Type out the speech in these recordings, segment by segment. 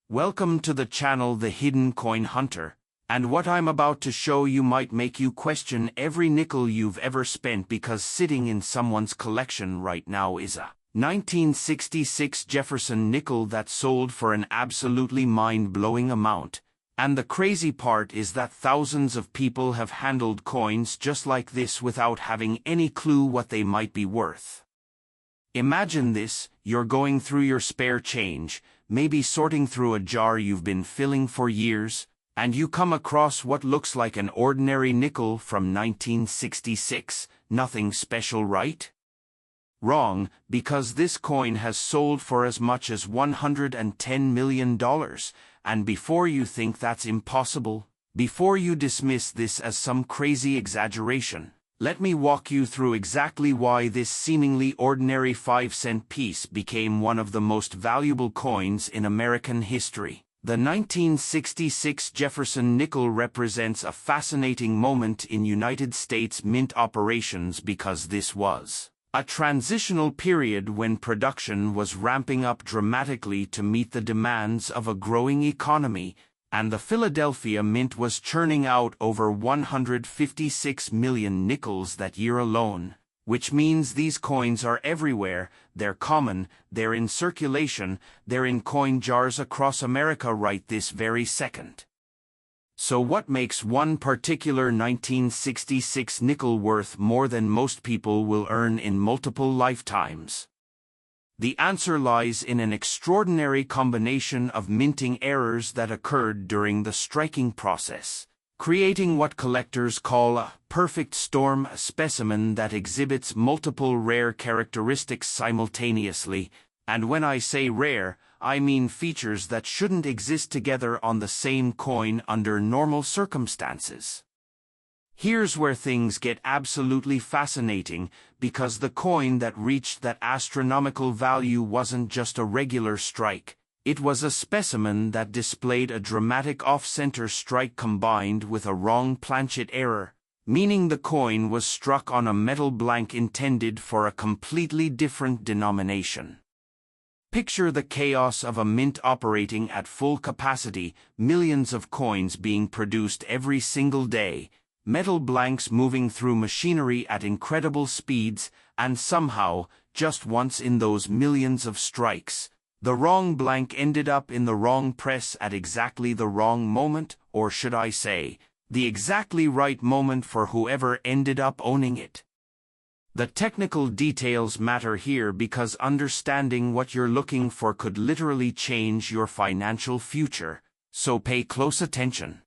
Welcome to the channel The Hidden Coin Hunter, and what I'm about to show you might make you question every nickel you've ever spent, because sitting in someone's collection right now is a 1966 Jefferson nickel that sold for an absolutely mind-blowing amount. And the crazy part is that thousands of people have handled coins just like this without having any clue what they might be worth. Imagine this: you're going through your spare change, maybe sorting through a jar you've been filling for years, and you come across what looks like an ordinary nickel from 1966. Nothing special, right? Wrong, because this coin has sold for as much as $110 million, and before you think that's impossible, before you dismiss this as some crazy exaggeration, let me walk you through exactly why this seemingly ordinary 5-cent piece became one of the most valuable coins in American history. The 1966 Jefferson Nickel represents a fascinating moment in United States mint operations, because this was a transitional period when production was ramping up dramatically to meet the demands of a growing economy, and the Philadelphia Mint was churning out over 156 million nickels that year alone, which means these coins are everywhere. They're common, they're in circulation, they're in coin jars across America right this very second. So what makes one particular 1966 nickel worth more than most people will earn in multiple lifetimes? The answer lies in an extraordinary combination of minting errors that occurred during the striking process, creating what collectors call a perfect storm, a specimen that exhibits multiple rare characteristics simultaneously. And when I say rare, I mean features that shouldn't exist together on the same coin under normal circumstances. Here's where things get absolutely fascinating, because the coin that reached that astronomical value wasn't just a regular strike. It was a specimen that displayed a dramatic off-center strike combined with a wrong planchet error, meaning the coin was struck on a metal blank intended for a completely different denomination. Picture the chaos of a mint operating at full capacity, millions of coins being produced every single day, metal blanks moving through machinery at incredible speeds, and somehow, just once in those millions of strikes, the wrong blank ended up in the wrong press at exactly the wrong moment, or should I say, the exactly right moment for whoever ended up owning it. The technical details matter here, because understanding what you're looking for could literally change your financial future, so pay close attention.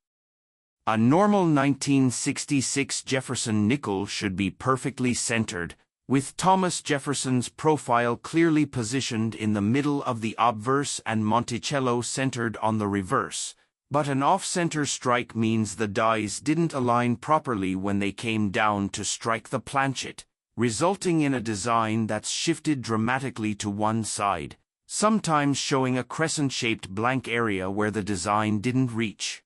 A normal 1966 Jefferson nickel should be perfectly centered, with Thomas Jefferson's profile clearly positioned in the middle of the obverse and Monticello centered on the reverse. But an off-center strike means the dies didn't align properly when they came down to strike the planchet, resulting in a design that's shifted dramatically to one side, sometimes showing a crescent-shaped blank area where the design didn't reach.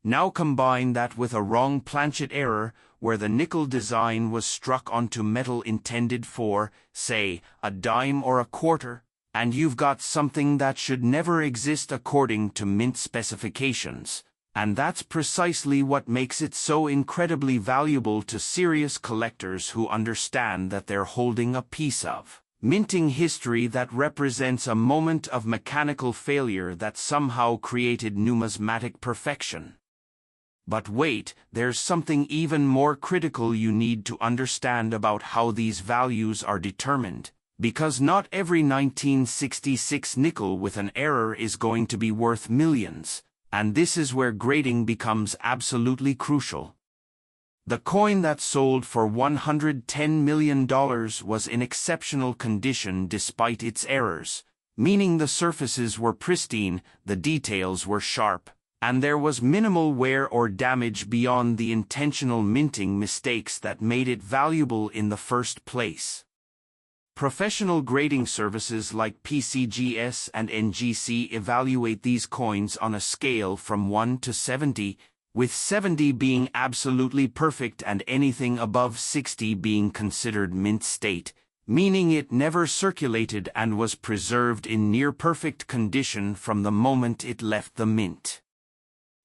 Now combine that with a wrong planchet error, where the nickel design was struck onto metal intended for, say, a dime or a quarter, and you've got something that should never exist according to mint specifications. And that's precisely what makes it so incredibly valuable to serious collectors who understand that they're holding a piece of minting history that represents a moment of mechanical failure that somehow created numismatic perfection. But wait, there's something even more critical you need to understand about how these values are determined, because not every 1966 nickel with an error is going to be worth millions, and this is where grading becomes absolutely crucial. The coin that sold for $110 million was in exceptional condition despite its errors, meaning the surfaces were pristine, the details were sharp, and there was minimal wear or damage beyond the intentional minting mistakes that made it valuable in the first place. Professional grading services like PCGS and NGC evaluate these coins on a scale from 1 to 70, with 70 being absolutely perfect and anything above 60 being considered mint state, meaning it never circulated and was preserved in near-perfect condition from the moment it left the mint.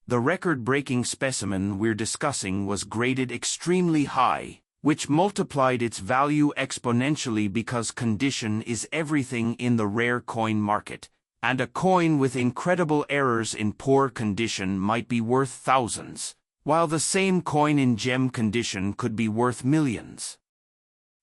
The record-breaking specimen we're discussing was graded extremely high, which multiplied its value exponentially because condition is everything in the rare coin market, and a coin with incredible errors in poor condition might be worth thousands, while the same coin in gem condition could be worth millions.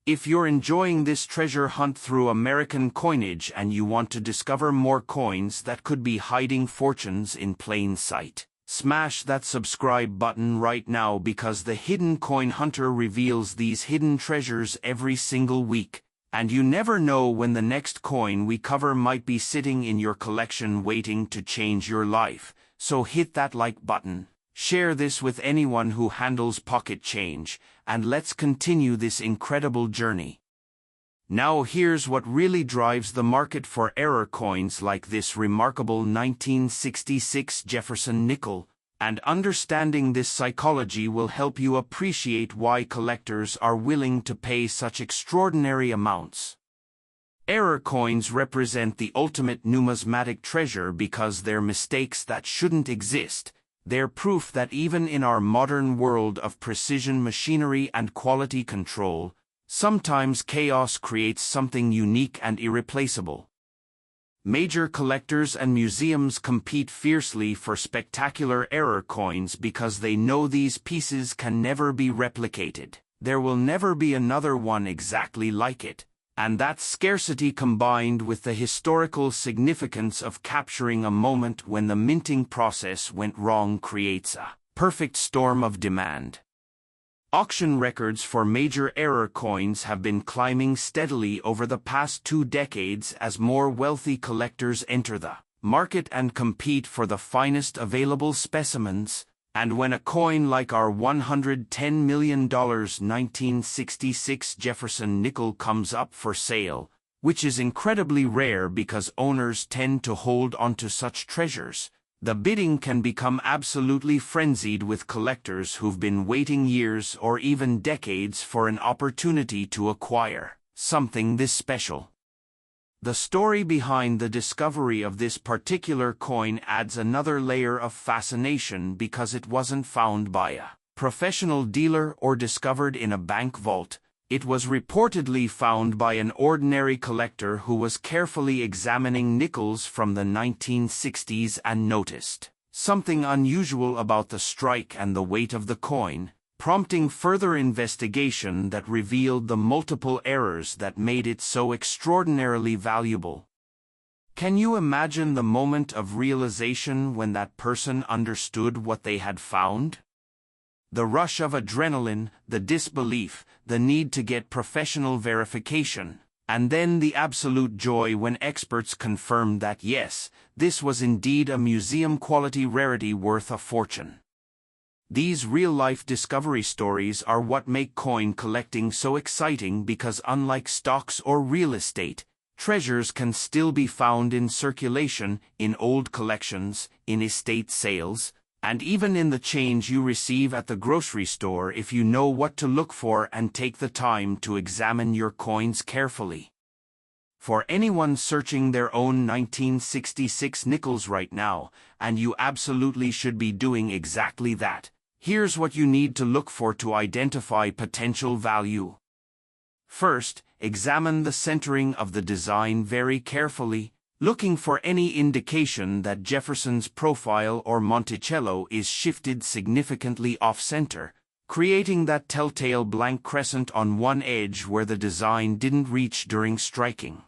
If you're enjoying this treasure hunt through American coinage and you want to discover more coins that could be hiding fortunes in plain sight, smash that subscribe button right now, because the Hidden Coin Hunter reveals these hidden treasures every single week, and you never know when the next coin we cover might be sitting in your collection waiting to change your life. So hit that like button, share this with anyone who handles pocket change, and let's continue this incredible journey. Now here's what really drives the market for error coins like this remarkable 1966 Jefferson Nickel, and understanding this psychology will help you appreciate why collectors are willing to pay such extraordinary amounts. Error coins represent the ultimate numismatic treasure because they're mistakes that shouldn't exist. They're proof that even in our modern world of precision machinery and quality control, sometimes chaos creates something unique and irreplaceable. Major collectors and museums compete fiercely for spectacular error coins because they know these pieces can never be replicated. There will never be another one exactly like it, and that scarcity combined with the historical significance of capturing a moment when the minting process went wrong creates a perfect storm of demand. Auction records for major error coins have been climbing steadily over the past 2 decades as more wealthy collectors enter the market and compete for the finest available specimens, and when a coin like our $110 million 1966 Jefferson Nickel comes up for sale, which is incredibly rare because owners tend to hold onto such treasures, the bidding can become absolutely frenzied with collectors who've been waiting years or even decades for an opportunity to acquire something this special. The story behind the discovery of this particular coin adds another layer of fascination because it wasn't found by a professional dealer or discovered in a bank vault. It was reportedly found by an ordinary collector who was carefully examining nickels from the 1960s and noticed something unusual about the strike and the weight of the coin, prompting further investigation that revealed the multiple errors that made it so extraordinarily valuable. Can you imagine the moment of realization when that person understood what they had found? The rush of adrenaline, the disbelief, the need to get professional verification, and then the absolute joy when experts confirmed that yes, this was indeed a museum-quality rarity worth a fortune. These real-life discovery stories are what make coin collecting so exciting because unlike stocks or real estate, treasures can still be found in circulation, in old collections, in estate sales, and even in the change you receive at the grocery store if you know what to look for and take the time to examine your coins carefully. For anyone searching their own 1966 nickels right now, and you absolutely should be doing exactly that, here's what you need to look for to identify potential value. First, examine the centering of the design very carefully, looking for any indication that Jefferson's profile or Monticello is shifted significantly off-center, creating that telltale blank crescent on one edge where the design didn't reach during striking.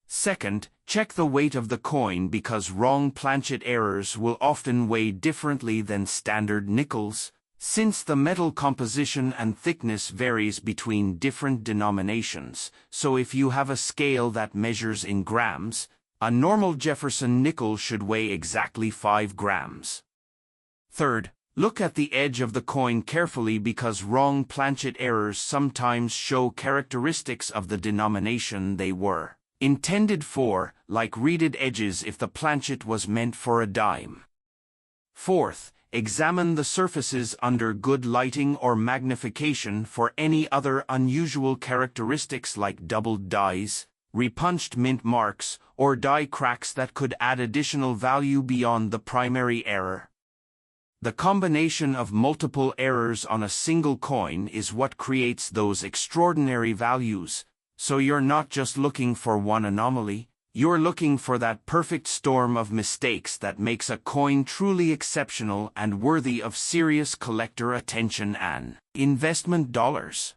Second, check the weight of the coin because wrong planchet errors will often weigh differently than standard nickels, since the metal composition and thickness varies between different denominations, so if you have a scale that measures in grams, a normal Jefferson nickel should weigh exactly 5 grams. Third, look at the edge of the coin carefully because wrong planchet errors sometimes show characteristics of the denomination they were intended for, like reeded edges if the planchet was meant for a dime. Fourth, Examine the surfaces under good lighting or magnification for any other unusual characteristics like doubled dies, repunched mint marks, or die cracks that could add additional value beyond the primary error. The combination of multiple errors on a single coin is what creates those extraordinary values, so you're not just looking for one anomaly, you're looking for that perfect storm of mistakes that makes a coin truly exceptional and worthy of serious collector attention and investment dollars.